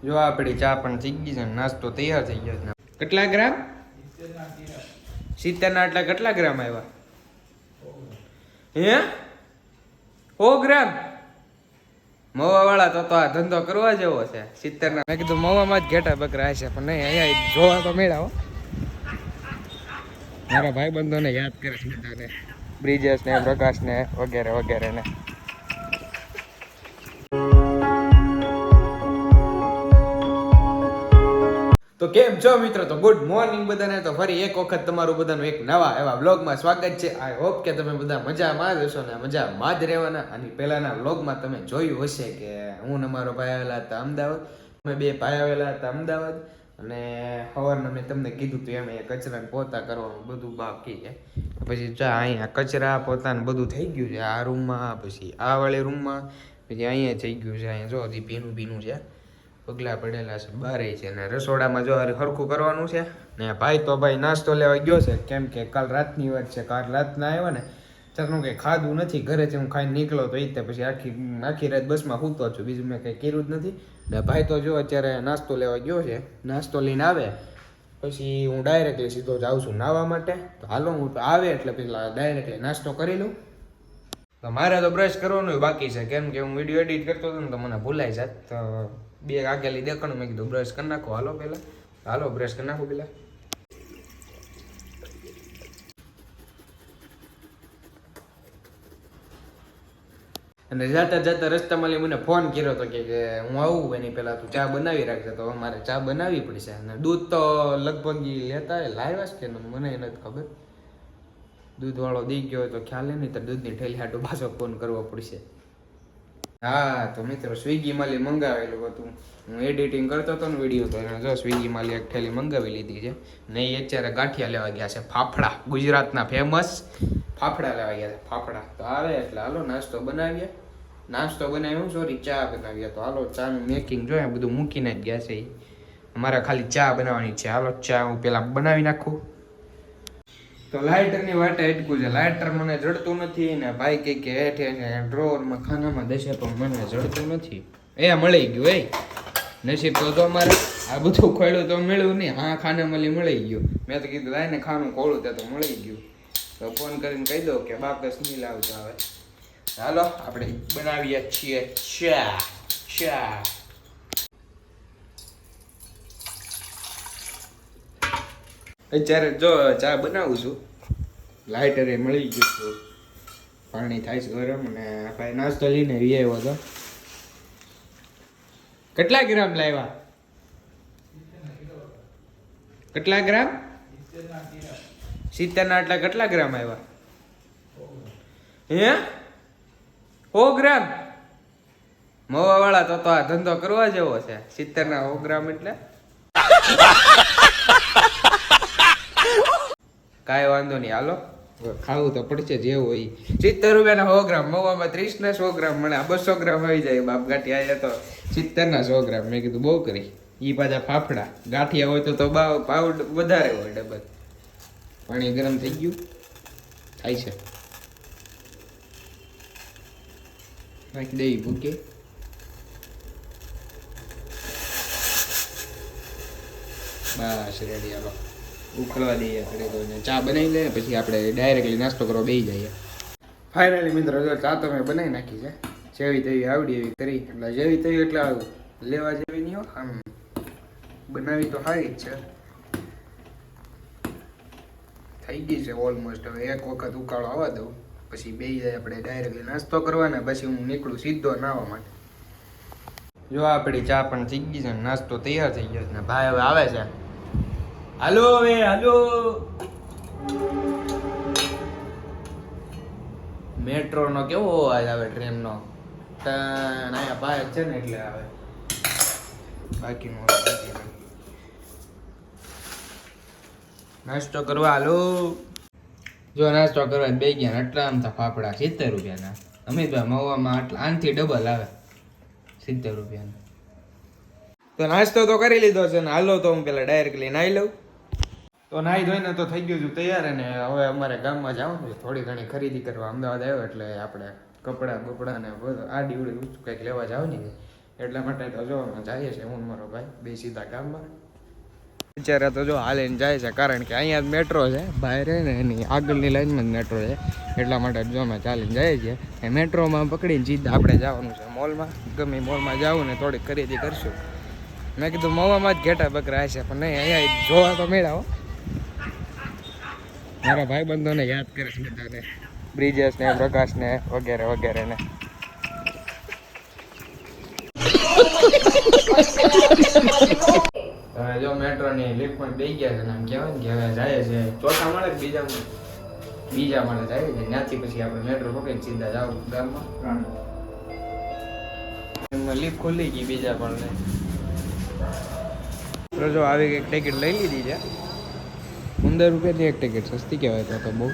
જો આપણી ચા પણ થઈ ગઈ છે, નાસ્તો તૈયાર થઈ ગયો છે. કેટલા ગ્રામ? 70 ના આટલા કેટલા ગ્રામ આવ્યા? હે 100 ગ્રામ? મવા વાળા તો આ ધંધો કરવા જેવો છે. 70 ના મેં કીધું મવામાં જ ઘેટા બકરા છે, પણ નહીં, અહીંયા જોવા તો મેળાવો. મારા ભાઈબંધોને યાદ કરે છે બધાને, બ્રિજેશ ને પ્રકાશ ને વગેરે વગેરે ને. તો કેમ છો મિત્રો? તો ગુડ મોર્નિંગ બધાને. તો ફરી એક વખત તમારું બધાનું એક નવા એવા વ્લોગમાં સ્વાગત છે. આઈ હોપ કે તમે બધા મજામાં જ હશો ને મજામાં જ રહેવાના. અને પહેલાના વ્લોગમાં તમે જોયું હશે કે હું ને મારો ભાઈ આવેલા હતા અમદાવાદ. અમે બે ભાઈ આવેલા હતા અમદાવાદ, અને સવારના મેં તમને કીધું હતું એમ કચરા પોતા કરવાનું બધું બાકી છે. પછી જા અહીંયા કચરા પોતાનું બધું થઈ ગયું છે, આ રૂમમાં, પછી આ વાળી રૂમમાં, પછી અહીંયા થઈ ગયું છે. અહીંયા જો હજી ભીનું ભીનું છે, પગલા પડેલા છે, બારે છે. ને રસોડામાં જો હરખું કરવાનું છે. ને ભાઈ તો ભાઈ નાસ્તો લેવા ગયો છે, કેમ કે કાલ રાતની વાત છે. કાલ રાતના આવ્યા ને ચાલું કંઈ ખાધું નથી, ઘરેથી હું ખાઈને નીકળો તો એ પછી આખી રાત બસમાં સૂતો છું, બીજું મેં કંઈ કર્યું જ નથી. ને ભાઈ તો જો અત્યારે નાસ્તો લેવા ગયો છે. નાસ્તો લઈને આવે પછી હું ડાયરેક્ટલી સીધો જાઉં છું નાહવા માટે. તો હાલો હું તો આવે એટલે પેલા ડાયરેક્ટલી નાસ્તો કરી લઉં. તો મારે તો બ્રશ કરવાનું બાકી છે, કેમ કે હું વિડીયો એડિટ કરતો હતો ને તો મને ભૂલાઈ જાય. તો બે આગેલી દેખાણું, મેં કીધું બ્રશ કરી નાખો. હાલો પેલા, હાલો બ્રશ કરી નાખો પેલા. અને જતા જતા રસ્તામાં મને ફોન કર્યો હતો કે હું આવું એની પેલા તું ચા બનાવી રાખજે. તો મારે ચા બનાવવી પડશે. અને દૂધ તો લગભગ લેતા લાવ્યા છે કે મને નથી ખબર. દૂધ વાળો દઈ ગયો હોય તો ખ્યાલ નહીં, તો દૂધની ઠેલી હાટો પાછો ફોન કરવો પડશે. હા તો મિત્રો સ્વિગી માંથી મંગાવેલું હતું. હું એડિટિંગ કરતો હતો ને વિડીયો, તો એને જો સ્વિગી માંથી એક થેલી મંગાવી લીધી છે. ને એ અત્યારે ગાંઠિયા લેવા ગયા છે, ફાફડા, ગુજરાતના ફેમસ ફાફડા લેવા ગયા છે. ફાફડા તો આવે એટલે હાલો નાસ્તો બનાવીએ. નાસ્તો બનાવ્યો સોરી ચા બનાવીએ. તો હાલો ચાનું મેકિંગ જોઈએ, બધું મૂકીને જ ગયા છે. અમારે ખાલી ચા બનાવવાની છે. હાલો ચા હું પેલા બનાવી નાખું. તો લાઇટરની વાટે અટકું છે. લાઇટર મને જડતું નથી, ને ભાઈ કઈ કે હેઠે ડ્રોવરમાં ખાનામાં દેશે પણ મને જડતું નથી. એ મળી ગયું, એ નસીબ તો અમારે આ બધું ખોલ્યું તો મળ્યું નહીં. હા ખાનામાં મળી ગયું. મેં તો કીધું લાઈને ખાનું ખોલું ત્યાં તો મળી ગયું. તો ફોન કરીને કહી દો કે બાકસ નહીં લાવતો આવે. હાલો આપણે બનાવીએ છીએ ચા. ચા અત્યારે જો ચા બનાવું છું. લાઇટરે મળી ગયું છું, પાણી થાય છે ગરમ. અને ભાઈ નાસ્તો લઈને આવ્યો હતો. કેટલા ગ્રામ લાવ્યા? કેટલા ગ્રામ? 70 ના આટલા કેટલા ગ્રામ આવ્યા? હે 100 ગ્રામ? મવા વાળા તો આ ધંધો કરવા જેવો છે. 70 ના 100 ગ્રામ એટલે કાંઈ વાંધો નહીં. હાલો ખાવું તો પડશે જે હોય. 70 રૂપિયાના 100 ગ્રામ, મવામાં 30 ના 100 ગ્રામ મળે. 200 ગ્રામ આવી જાય બાપ ગાંઠિયા. તો 70 ના 100 ગ્રામ. મેં કીધું બહુ કરી. એ પાછા ફાફડા ગાંઠિયા હોય તો ભાવ વધારે હોય ડબલ. પાણી ગરમ થઈ ગયું થાય છે, નાખી દઈ ભૂકે. બસ રેડી. હાલો ઉખડવા દઈએ આપણે. ચા બનાવી લઈએ પછી આપણે ડાયરેક્ટલી નાસ્તો કરવા બેસી જઈએ. ફાઇનલી મિત્રો જો ચા તો મેં બનાવી નાખી છે. જેવી તેવી આવડી એવી કરી. એટલે જેવી તેવી એટલે લેવા જેવી નહીં હોય, આમ બનાવી તો સારી જ છે. થઈ ગઈ છે ઓલમોસ્ટ. હવે એક વખત ઉકાળો આવવા દઉં પછી બેસી જાય આપણે ડાયરેક્ટલી નાસ્તો કરવાના. પછી હું નીકળું સીધો નાહવા માટે. જો આપણી ચા પણ થઈ ગઈ છે, નાસ્તો તૈયાર થઈ ગયો છે. ભાઈ હવે આવે છે. હાલો હવે હાલો. મેટ્રો નો કેવો અવાજ આવે, ટ્રેન નો. અહીંયા ભાઈ છે ને એટલે આવે. બાકીનું નાસ્તો કરવા હાલો. જો નાસ્તો કરવા બે ગયા આટલા આમ તો ફાફડા 70 રૂપિયાના. અમિતભાઈ મવામાં આટલા આનથી ડબલ આવે 70 રૂપિયાના. તો નાસ્તો તો કરી લીધો છે ને હાલો તો હું પેલા ડાયરેક્ટલી નાહી લઉં. તો નાહી ધોઈને તો થઈ ગયું છું તૈયાર. અને હવે અમારે ગામમાં જવાનું છે થોડી ઘણી ખરીદી કરવા. અમદાવાદ આવ્યો એટલે આપણે કપડાં બપડા ને આડી ઉડી કંઈક લેવા જવાની છે. એટલા માટે તો જો અમે જઈએ છીએ હું મારો ભાઈ બે સીધા ગામમાં. અત્યારે તો જો હાલીને જાય છે કારણ કે અહીંયા જ મેટ્રો છે, બહાર રહે ને એની આગળની લાઈનમાં જ મેટ્રો છે. એટલા માટે જો અમે ચાલીને જઈએ છીએ. એ મેટ્રોમાં પકડીને સીધા આપણે જવાનું છે મોલમાં. ગમે મોલમાં જાવું ને થોડીક ખરીદી કરશું. મેં કીધું મવામાં જ ઘેટા બકરા હશે પણ નહીં, અહીંયા જોવા તો મેળાવો. મારા ભાઈબંધોને યાદ કરે છે બધાને, બ્રિજેશ ને પ્રકાશ ને વગેરે વગેરે ને. હવે જો મેટ્રોની લિફ્ટમાં બેસી ગયા છે ને આમ કહેવાય ને કે હવે જાય છે ચોથા માળે બીજા માળે જાય છે. ત્યાંથી પછી આપણે મેટ્રો પકડીને સીધા જાવ ગામમાં. એમાં લિફ્ટ ખુલી ગઈ બીજા માળે. તો જો આવી એક ટિકિટ લઈ લીધી છે 15 રૂપિયાની એક ટિકિટ, સસ્તી કહેવાય તો બહુ.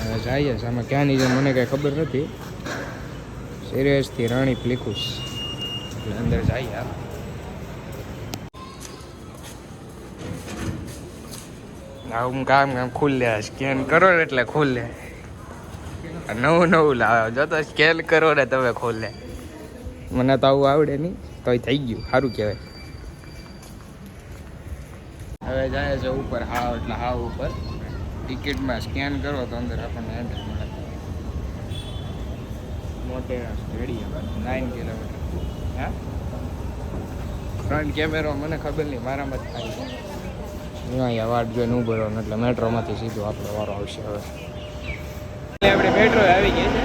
હવે જઈએ છે આમાં ક્યાંની છે મને કાંઈ ખબર નથી. સિરિયસથી રાણી પ્લિકુસ એટલે અંદર જઈએ. આવું કામ ખુલ્લે સ્કેન કરો ને એટલે ખુલ્લે. નવું લાવે જો તો સ્કેન કરો ને તમે ખોલે. મને તો આવું આવડે નહીં તોય થઈ ગયું, સારું કહેવાય. હવે જાય છે ઉપર હાવ એટલે હાવ ઉપર. ટિકિટમાં સ્કેન કરો તો અંદર આપણને એન્ટ્રી મળે. Motera stadium 9 kilometre. હા ફ્રન્ટ કેમેરો મને ખબર નહીં, મારામાં જ થાય છે. અહીંયા વાટ જોઈને ઉભો રહ્યો એટલે મેટ્રોમાંથી સીધો આપણો વારો આવશે. હવે આપણે મેટ્રો આવી ગઈ છે.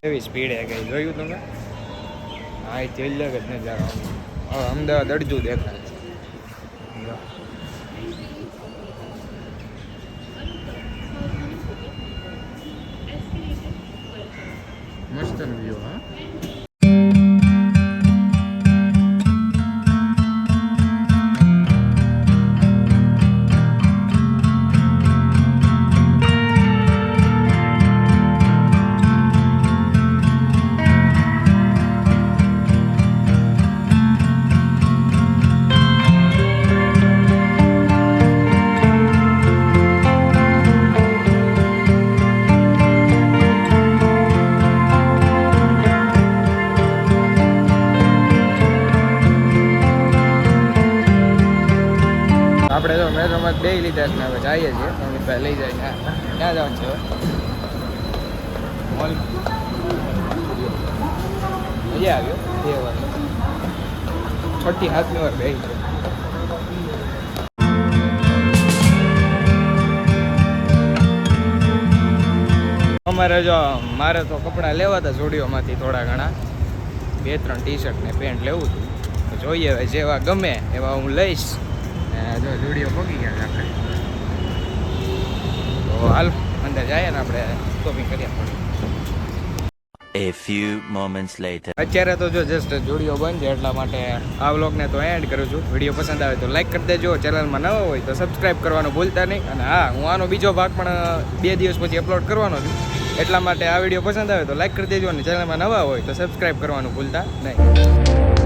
એવી સ્પીડે ગઈ જોયું તમે? હા એ તેલ જ નજારો. હવે અમદાવાદ અડધું દેખાય છે. મસ્ત વ્યૂ. હા આપણે તો મેટ્રોમાં બે લીધા છે. હવે જઈએ છીએ અમિતભાઈ લઈ જાય. ક્યાં જવાનું છે મોલ? મજા આવ્યો 2 વાર, 6થી 7 વાર બે છે. અમારે જો મારે તો કપડાં લેવા હતા સ્ટુડિયોમાંથી થોડા ઘણા, 2-3 ટી-શર્ટ ને પેન્ટ લેવું હતું. જોઈએ હવે જેવા ગમે એવા હું લઈશ. જો સ્ટુડિયો પહોંચી ગયા છે આપણે. તો હાલ અંદર જઈએ ને આપણે શોપિંગ કરીએ. A few moments later. અત્યારે તો જો જસ્ટ સ્ટુડિયો બંધ છે એટલા માટે આ વ્લોગને તો એન્ડ કરું છું. વિડીયો પસંદ આવે તો લાઈક કરી દેજો. ચેનલમાં નવો હોય તો સબસ્ક્રાઈબ કરવાનું ભૂલતા નહીં. અને હા, હું આનો બીજો ભાગ પણ 2 દિવસ પછી અપલોડ કરવાનો છું. એટલા માટે આ વિડીયો પસંદ આવે તો લાઈક કરી દેજો અને ચેનલમાં નવા હોય તો સબસ્ક્રાઈબ કરવાનું ભૂલતા નહીં.